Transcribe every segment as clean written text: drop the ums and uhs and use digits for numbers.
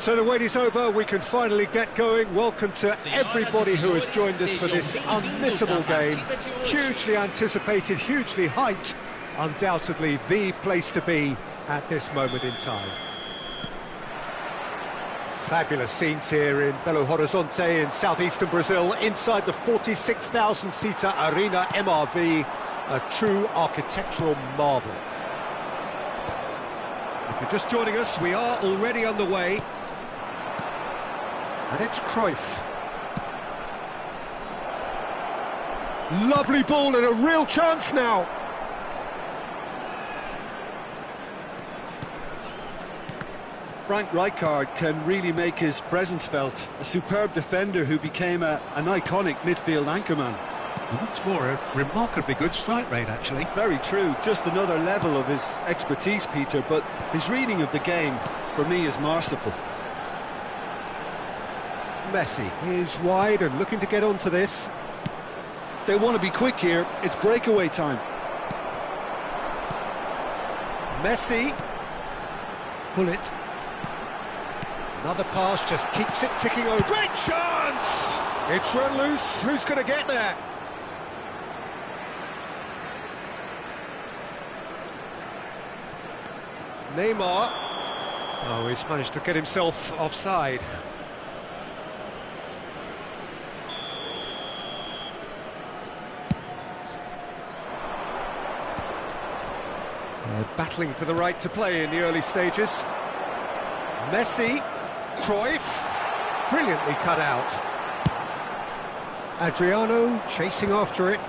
So the wait is over, we can finally get going. Welcome to everybody who has joined us for this unmissable game. Hugely anticipated, hugely hyped, undoubtedly the place to be at this moment in time. Fabulous scenes here in Belo Horizonte in southeastern Brazil, inside the 46,000-seater Arena MRV, a true architectural marvel. If you're just joining us, we are already underway. And it's Cruyff. Lovely ball and a real chance now. Frank Rijkaard can really make his presence felt. A superb defender who became an iconic midfield anchorman. And what's more, a remarkably good strike rate, actually. Very true, just another level of his expertise, Peter, but his reading of the game, for me, is masterful. Messi is wide and looking to get onto this. They want to be quick here, it's breakaway time. Messi. Pull it. Another pass, just keeps it ticking over. Great chance! It's run loose, who's going to get there? Neymar. Oh, he's managed to get himself offside. Battling for the right to play in the early stages. Messi, Cruyff, brilliantly cut out. Adriano chasing after it.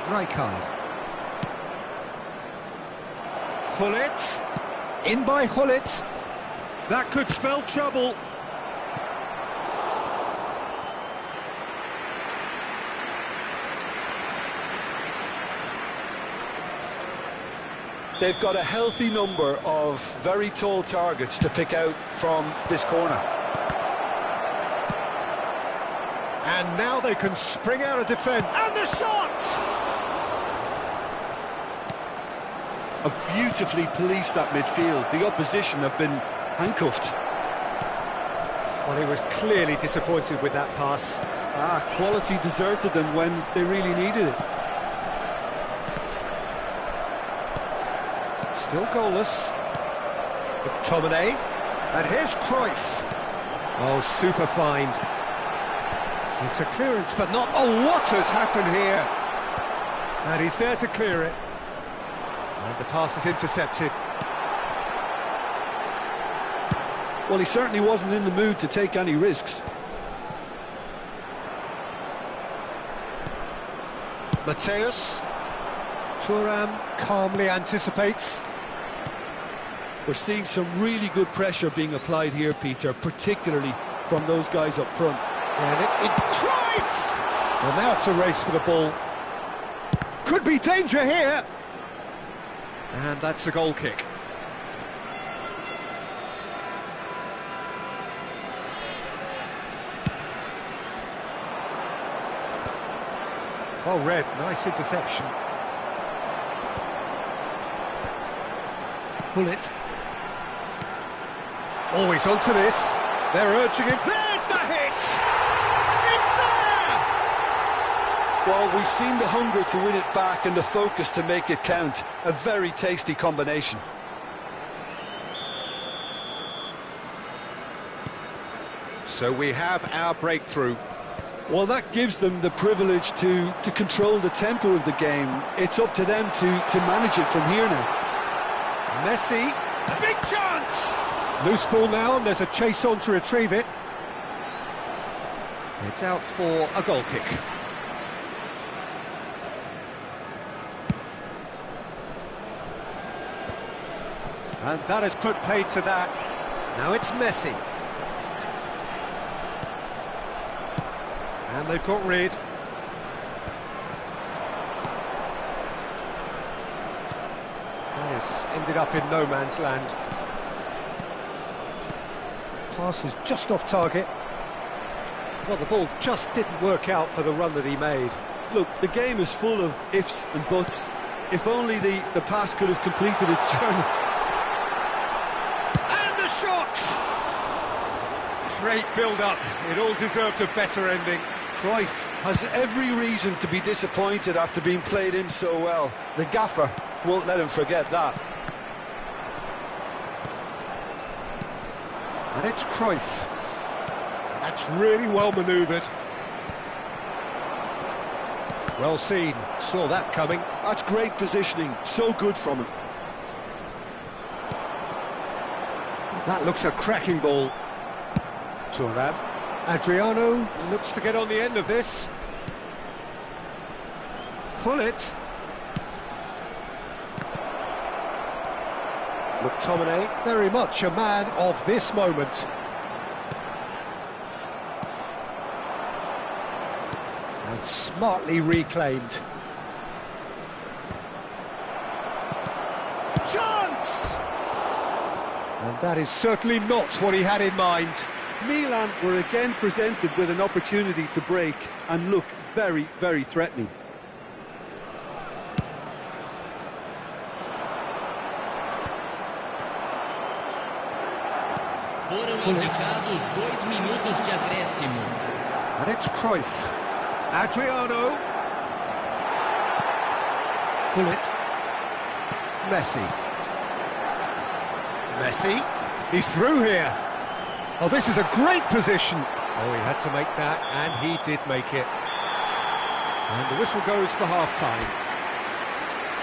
Rijkaard. Gullit, in by Gullit. That could spell trouble. They've got a healthy number of very tall targets to pick out from this corner. And now they can spring out of defence. And the shot! Have beautifully policed that midfield. The opposition have been handcuffed. Well, he was clearly disappointed with that pass. Quality deserted them when they really needed it. Still goalless. McTominay. And here's Cruyff. Oh, super find. It's a clearance, but not... Oh, what has happened here? And he's there to clear it. And the pass is intercepted. Well, he certainly wasn't in the mood to take any risks. Mateus. Thuram calmly anticipates. We're seeing some really good pressure being applied here, Peter, particularly from those guys up front. And it Cruyff! Well, now it's a race for the ball. Could be danger here. And that's a goal kick. Well read, nice interception. Pull it. Always onto this. They're urging him. There's the hit! It's there! Well, we've seen the hunger to win it back and the focus to make it count. A very tasty combination. So we have our breakthrough. Well, that gives them the privilege to control the tempo of the game. It's up to them to manage it from here now. Messi, a big chance! Loose ball now, and there's a chase on to retrieve it. It's out for a goal kick. And that has put paid to that. Now it's Messi. And they've got rid. Yes, ended up in no man's land. Pass is just off target. Well, the ball just didn't work out for the run that he made. Look, the game is full of ifs and buts. If only the pass could have completed its journey. And the shot! Great build-up. It all deserved a better ending. Cruyff has every reason to be disappointed after being played in so well. The gaffer won't let him forget that. And it's Cruyff. That's really well manoeuvred. Well seen, saw that coming. That's great positioning, so good from him. That looks a cracking ball. Turan. Adriano looks to get on the end of this. Pull it. McTominay, very much a man of this moment. And smartly reclaimed. Chance! And that is certainly not what he had in mind. Milan were again presented with an opportunity to break and look very, very threatening. Foram indicados 2 minutos de acréscimo. And it's Cruyff. Adriano. Pull it. Messi. Messi. He's through here. Oh, this is a great position. Oh, he had to make that, and he did make it. And the whistle goes for half-time.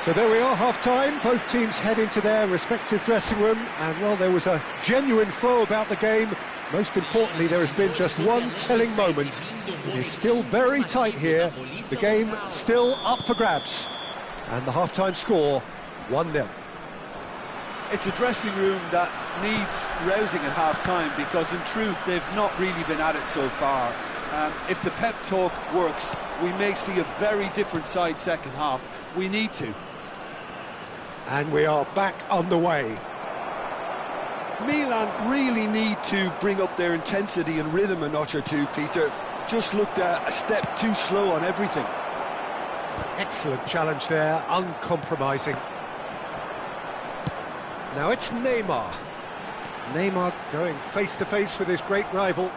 So there we are, half-time. Both teams head into their respective dressing room, and, well, there was a genuine flow about the game. Most importantly, there has been just one telling moment. It is still very tight here. The game still up for grabs. And the half-time score, 1-0. It's a dressing room that needs rousing at half-time because, in truth, they've not really been at it so far. If the pep talk works, we may see a very different side second half. We need to. And we are back on the way. Milan really need to bring up their intensity and rhythm a notch or two, Peter. Just looked a step too slow on everything. Excellent challenge there, uncompromising. Now it's Neymar. Neymar going face-to-face with his great rival.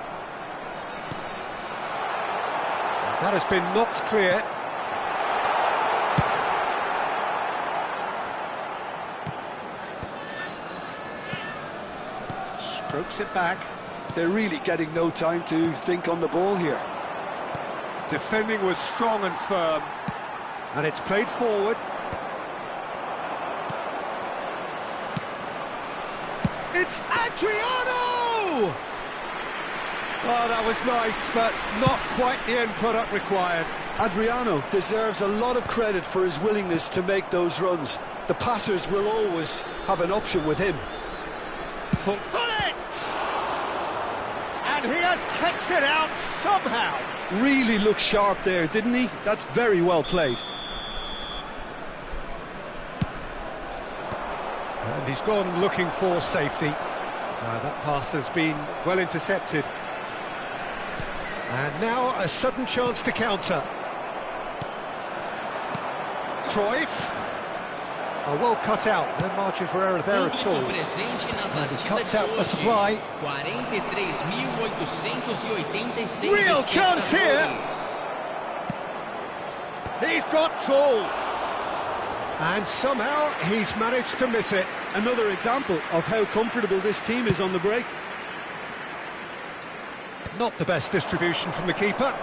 And that has been knocked clear. Strokes it back. They're really getting no time to think on the ball here. Defending was strong and firm. And it's played forward. It's Adriano! Oh, that was nice, but not quite the end product required. Adriano deserves a lot of credit for his willingness to make those runs. The passers will always have an option with him. Pull it! And he has kept it out somehow. Really looked sharp there, didn't he? That's very well played. And he's gone looking for safety. That pass has been well intercepted. And now a sudden chance to counter. Cruyff. Oh, well cut out. No margin for error there at all. And he cuts out the supply. Real chance here. He's got tall. And somehow he's managed to miss it. Another example of how comfortable this team is on the break. Not the best distribution from the keeper.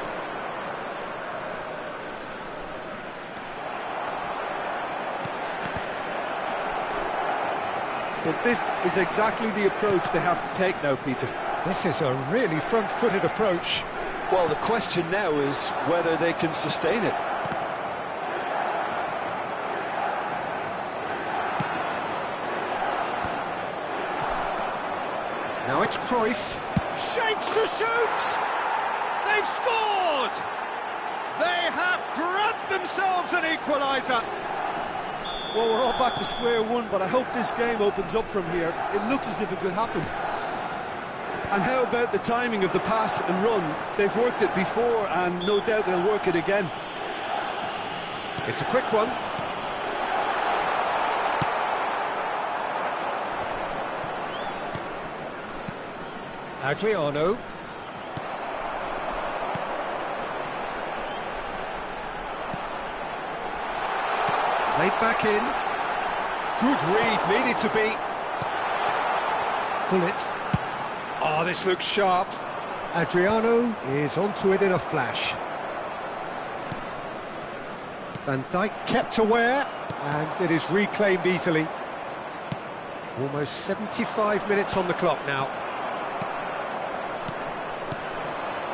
But this is exactly the approach they have to take now, Peter. This is a really front-footed approach. Well, the question now is whether they can sustain it. Now it's Cruyff. Shapes to shoot! They've scored! They have grabbed themselves an equaliser. Well, we're all back to square one, but I hope this game opens up from here. It looks as if it could happen. And how about the timing of the pass and run? They've worked it before, and no doubt they'll work it again. It's a quick one. Adriano. Played back in. Good read, needed to be. Pull it. Oh, this looks sharp. Adriano is onto it in a flash. Van Dijk kept aware, and it is reclaimed easily. Almost 75 minutes on the clock now.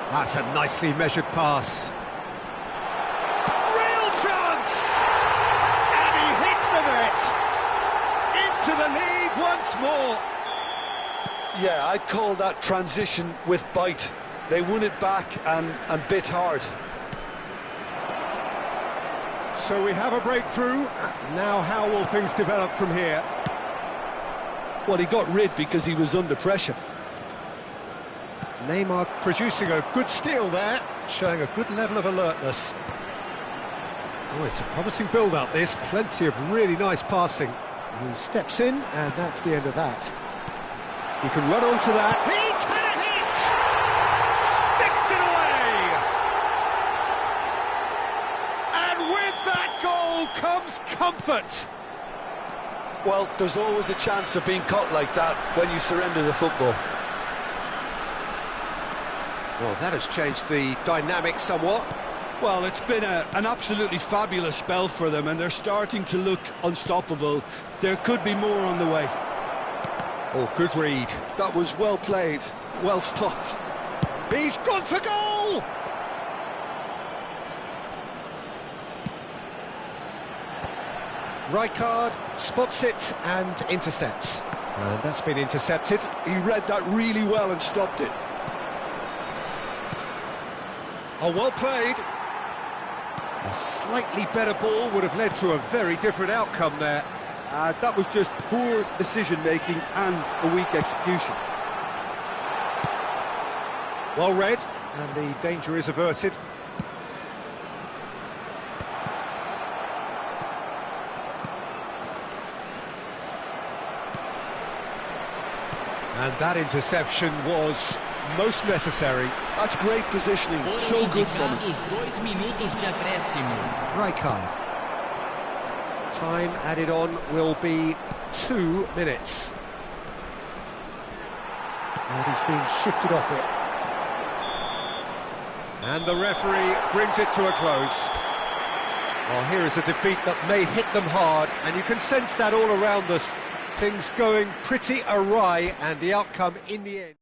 That's a nicely measured pass. Real chance! And he hits the net! Into the lead once more! Yeah, I'd call that transition with bite. They won it back and bit hard. So we have a breakthrough. Now how will things develop from here? Well, he got rid because he was under pressure. Neymar producing a good steal there, showing a good level of alertness. Oh, it's a promising build-up, this. Plenty of really nice passing. He steps in, and that's the end of that. He can run onto that. He's had a hit! Sticks it away! And with that goal comes comfort. Well, there's always a chance of being caught like that when you surrender the football. Well, that has changed the dynamic somewhat. Well, it's been an absolutely fabulous spell for them, and they're starting to look unstoppable. There could be more on the way. Oh, good read. That was well played, well stopped. He's gone for goal! Rijkaard spots it and intercepts. And that's been intercepted. He read that really well and stopped it. Oh, well played. A slightly better ball would have led to a very different outcome there. That was just poor decision-making and a weak execution. Well read, and the danger is averted. And that interception was most necessary. That's great positioning, so good from him. 2 minutos de acréscimo. Rijkaard. Time added on will be 2 minutes. And he's being shifted off it. And the referee brings it to a close. Well, here is a defeat that may hit them hard, and you can sense that all around us. Things going pretty awry, and the outcome in the end.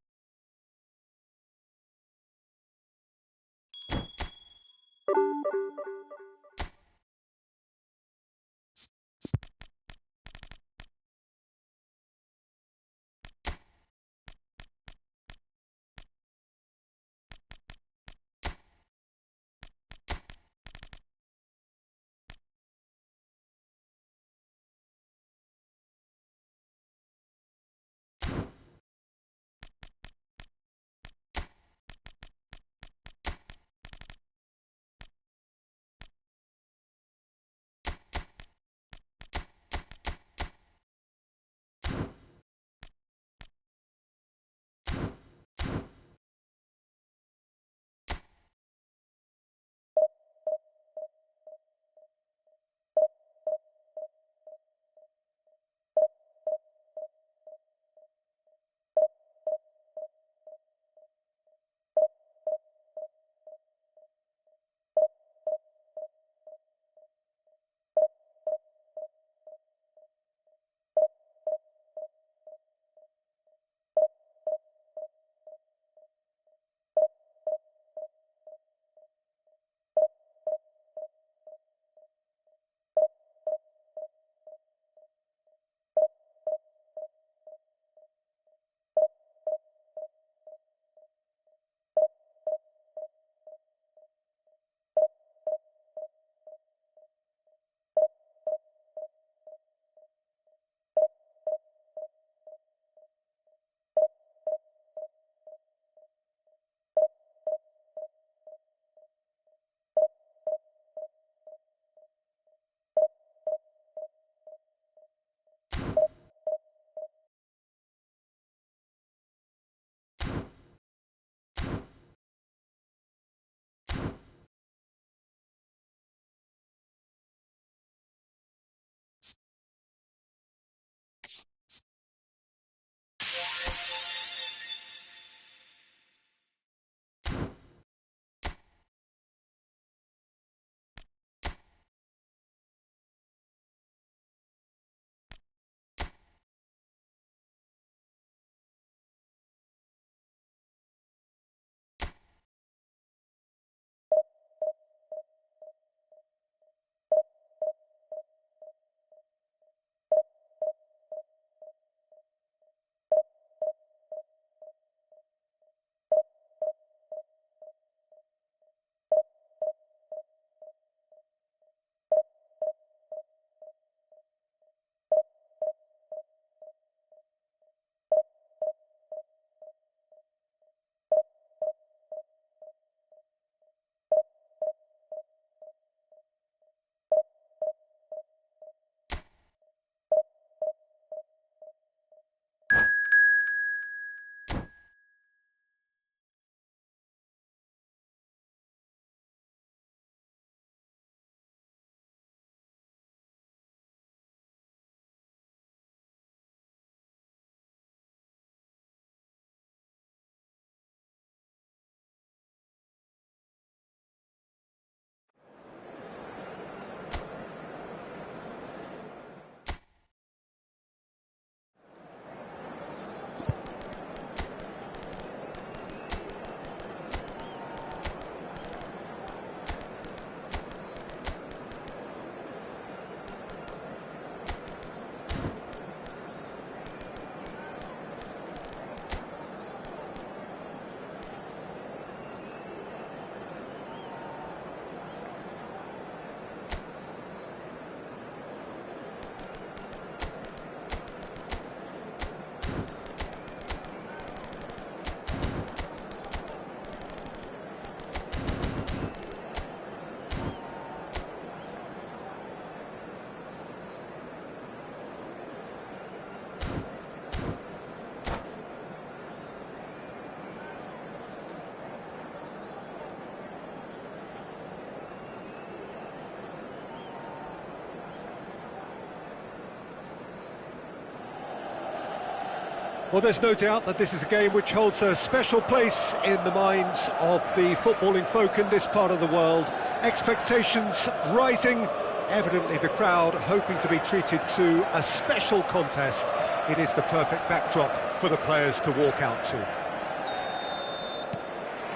Well, there's no doubt that this is a game which holds a special place in the minds of the footballing folk in this part of the world. Expectations rising, evidently the crowd hoping to be treated to a special contest. It is the perfect backdrop for the players to walk out to.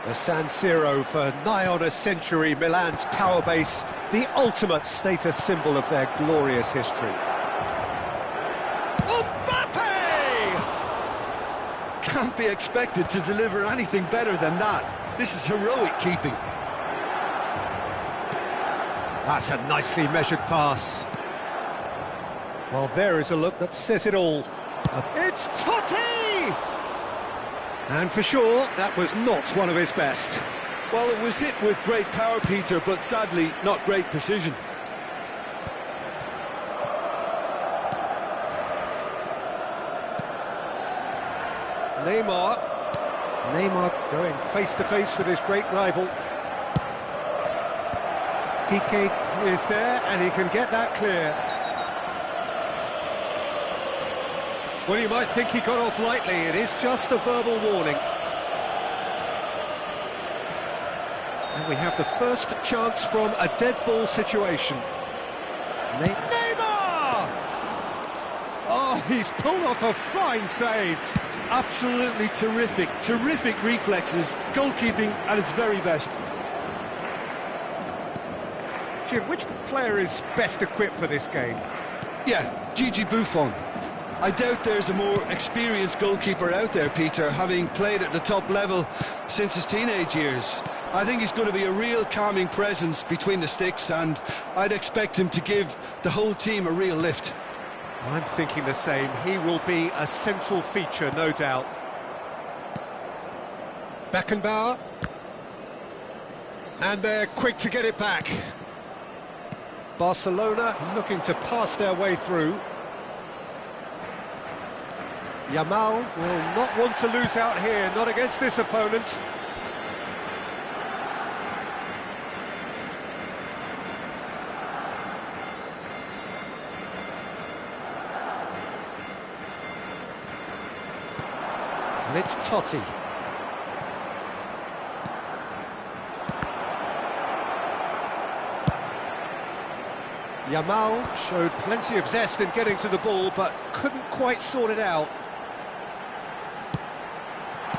The San Siro for nigh on a century, Milan's power base, the ultimate status symbol of their glorious history. Can't be expected to deliver anything better than that. This is heroic keeping. That's a nicely measured pass. Well, there is a look that says it all. It's Totti! And for sure, that was not one of his best. Well, it was hit with great power, Peter, but sadly, not great precision. Neymar going face-to-face with his great rival. Piqué is there, and he can get that clear. Well, you might think he got off lightly. It is just a verbal warning. And we have the first chance from a dead ball situation. Neymar! Oh, he's pulled off a fine save. Absolutely terrific reflexes, goalkeeping at its very best. Jim, which player is best equipped for this game? Yeah, Gigi Buffon. I doubt there's a more experienced goalkeeper out there, Peter, having played at the top level since his teenage years. I think he's going to be a real calming presence between the sticks, and I'd expect him to give the whole team a real lift. I'm thinking the same. He will be a central feature, no doubt. Beckenbauer. And they're quick to get it back. Barcelona looking to pass their way through. Yamal will not want to lose out here, not against this opponent. And it's Totti. Yamal showed plenty of zest in getting to the ball, but couldn't quite sort it out.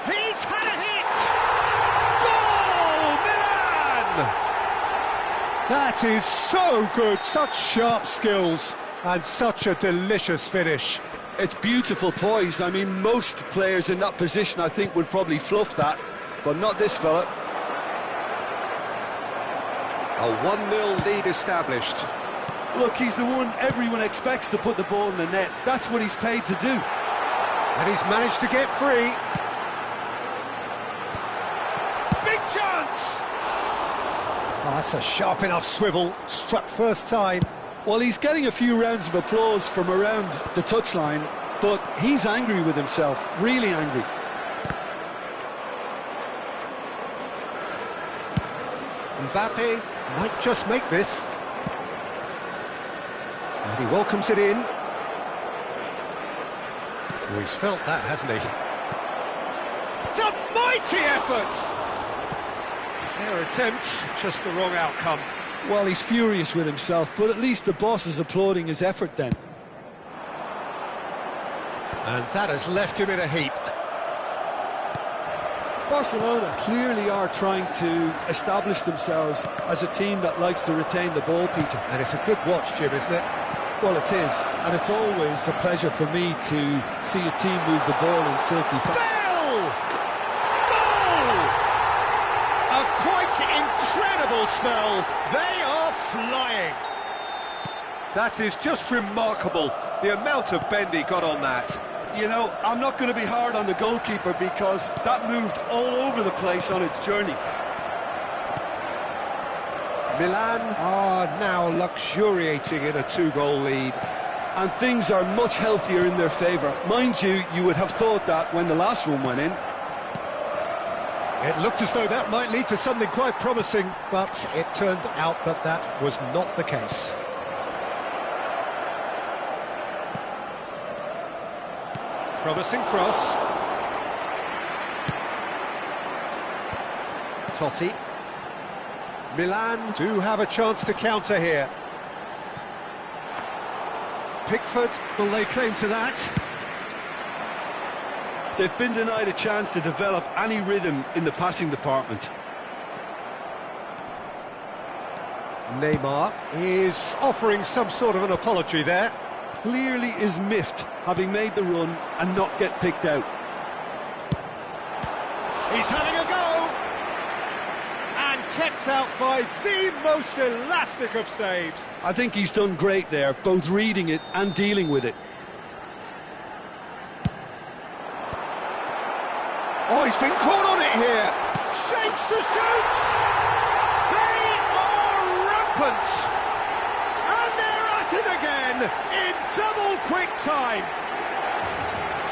He's had a hit! Goal! Milan! That is so good, such sharp skills, and such a delicious finish. It's beautiful poise. I mean, most players in that position, I think, would probably fluff that, but not this fella. A 1-0 lead established. Look, he's the one everyone expects to put the ball in the net. That's what he's paid to do. And he's managed to get free. Big chance! Oh, that's a sharp enough swivel. Struck first time. Well, he's getting a few rounds of applause from around the touchline, but he's angry with himself, really angry. Mbappe might just make this. And he welcomes it in. Oh, he's felt that, hasn't he? It's a mighty effort! Fair attempt, just the wrong outcome. Well, he's furious with himself, but at least the boss is applauding his effort then. And that has left him in a heap. Barcelona clearly are trying to establish themselves as a team that likes to retain the ball, Peter. And it's a good watch, Jim, isn't it? Well, it is, and it's always a pleasure for me to see a team move the ball in silky fashion. Bell! Goal! A quite incredible spell. They are flying. That is just remarkable, the amount of bend he got on that. You know, I'm not going to be hard on the goalkeeper because that moved all over the place on its journey. Milan are now luxuriating in a 2-goal lead. And things are much healthier in their favour. Mind you, you would have thought that when the last one went in. It looked as though that might lead to something quite promising, but it turned out that that was not the case. Promising cross. Totti. Milan do have a chance to counter here. Pickford, will they claim to that? They've been denied a chance to develop any rhythm in the passing department. Neymar is offering some sort of an apology there. Clearly is miffed, having made the run and not get picked out. He's having a go! And kept out by the most elastic of saves. I think he's done great there, both reading it and dealing with it. Oh, he's been caught on it here. Shapes to shoot. They are rampant. And they're at it again in double quick time.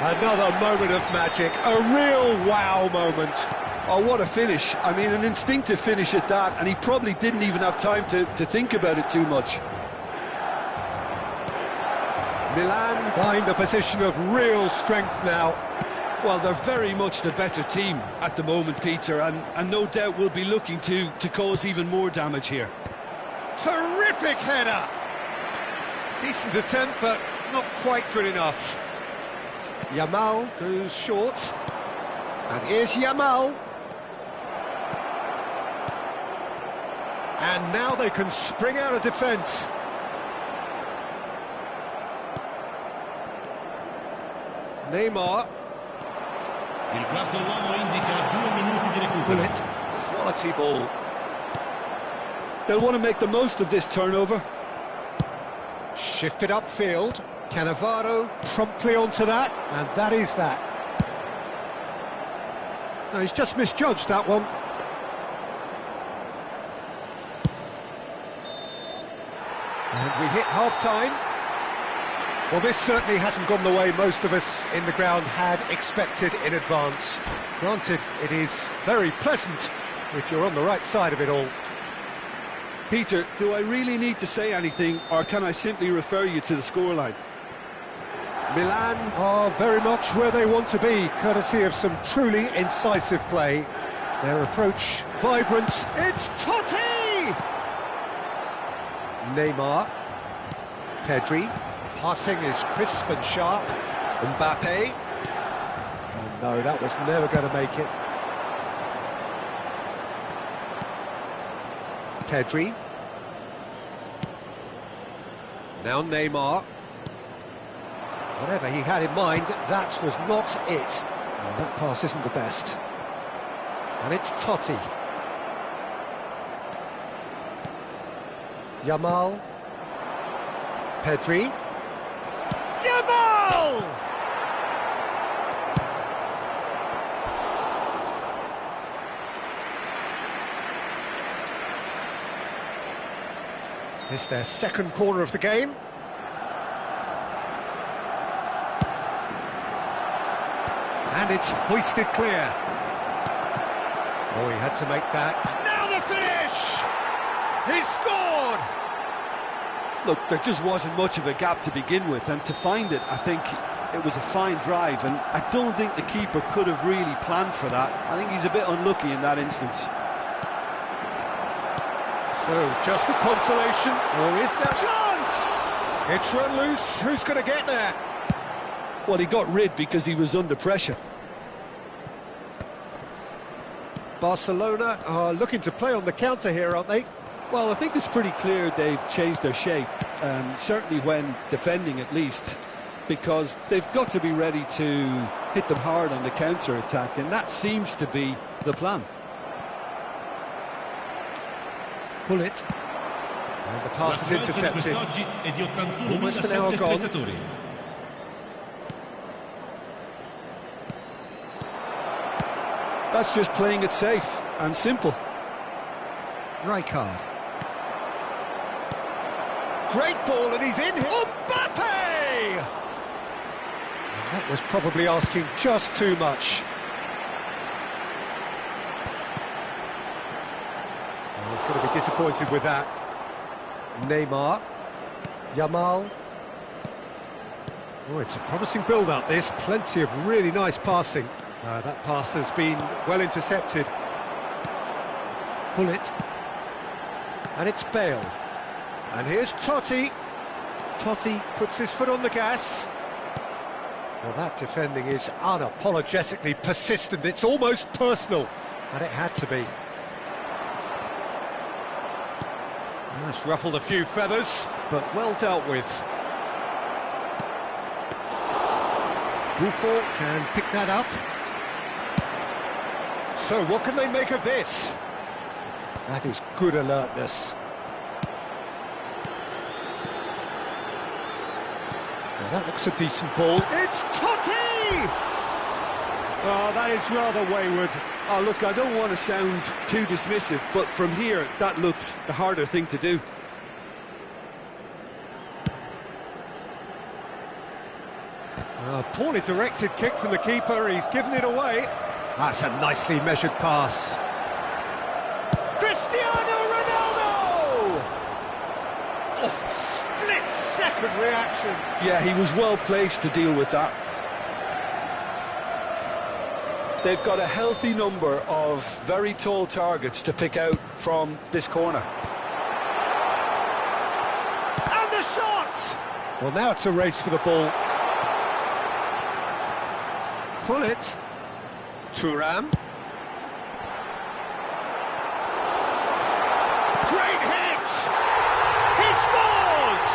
Another moment of magic, a real wow moment. Oh, what a finish. I mean, an instinctive finish at that, and he probably didn't even have time to think about it too much. Milan find a position of real strength now. Well, they're very much the better team at the moment, Peter, and no doubt will be looking to cause even more damage here. Terrific header! Decent attempt, but not quite good enough. Yamal goes short. And here's Yamal. And now they can spring out of defence. Neymar. Il quarto uomo indica 2 minuti di recupero. Bullet. Quality ball. They'll want to make the most of this turnover. Shifted upfield. Cannavaro promptly onto that, and that is that. No, he's just misjudged that one. And we hit half-time. Well, this certainly hasn't gone the way most of us in the ground had expected in advance. Granted, it is very pleasant if you're on the right side of it all. Peter, do I really need to say anything, or can I simply refer you to the scoreline? Milan are very much where they want to be, courtesy of some truly incisive play. Their approach vibrant. It's Totti! Neymar. Pedri. Passing is crisp and sharp. Mbappe. Oh no, that was never going to make it. Pedri. Now Neymar. Whatever he had in mind, that was not it. Oh, that pass isn't the best. And it's Totti. Yamal. Pedri. Yamal! This is their second corner of the game. And it's hoisted clear. Oh, he had to make that. Now the finish! He's scored! Look, there just wasn't much of a gap to begin with, and to find it, I think it was a fine drive, and I don't think the keeper could have really planned for that. I think he's a bit unlucky in that instance. So, just the consolation, or is there a chance? It's run loose, who's going to get there? Well, he got rid because he was under pressure. Barcelona are looking to play on the counter here, aren't they? Well, I think it's pretty clear they've changed their shape, certainly when defending at least, because they've got to be ready to hit them hard on the counter-attack, and that seems to be the plan. Bullet. And the pass is intercepted. Almost an hour gone. That's just playing it safe and simple. Rijkaard. Great ball, and he's in here. Mbappe! That was probably asking just too much. Well, he's going to be disappointed with that. Neymar. Yamal. Oh, it's a promising build-up, this. Plenty of really nice passing. That pass has been well intercepted. Pull it. And it's Bale. And here's Totti. Totti puts his foot on the gas. Well, that defending is unapologetically persistent. It's almost personal. And it had to be. That's ruffled a few feathers, but well dealt with. Buffon can pick that up. So what can they make of this? That is good alertness. Now that looks a decent ball. It's Totti! Oh, that is rather wayward. Oh, look, I don't want to sound too dismissive, but from here, that looked the harder thing to do. Poorly directed kick from the keeper, he's given it away. That's a nicely measured pass. Cristiano Ronaldo! Oh, split-second reaction. Yeah, he was well placed to deal with that. They've got a healthy number of very tall targets to pick out from this corner. And the shot! Well, now it's a race for the ball. Pull it. Thuram. Great hit! He scores!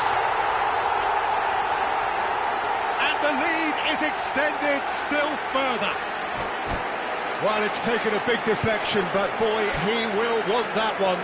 And the lead is extended still further. Well, it's taken a big deflection, but boy, he will want that one.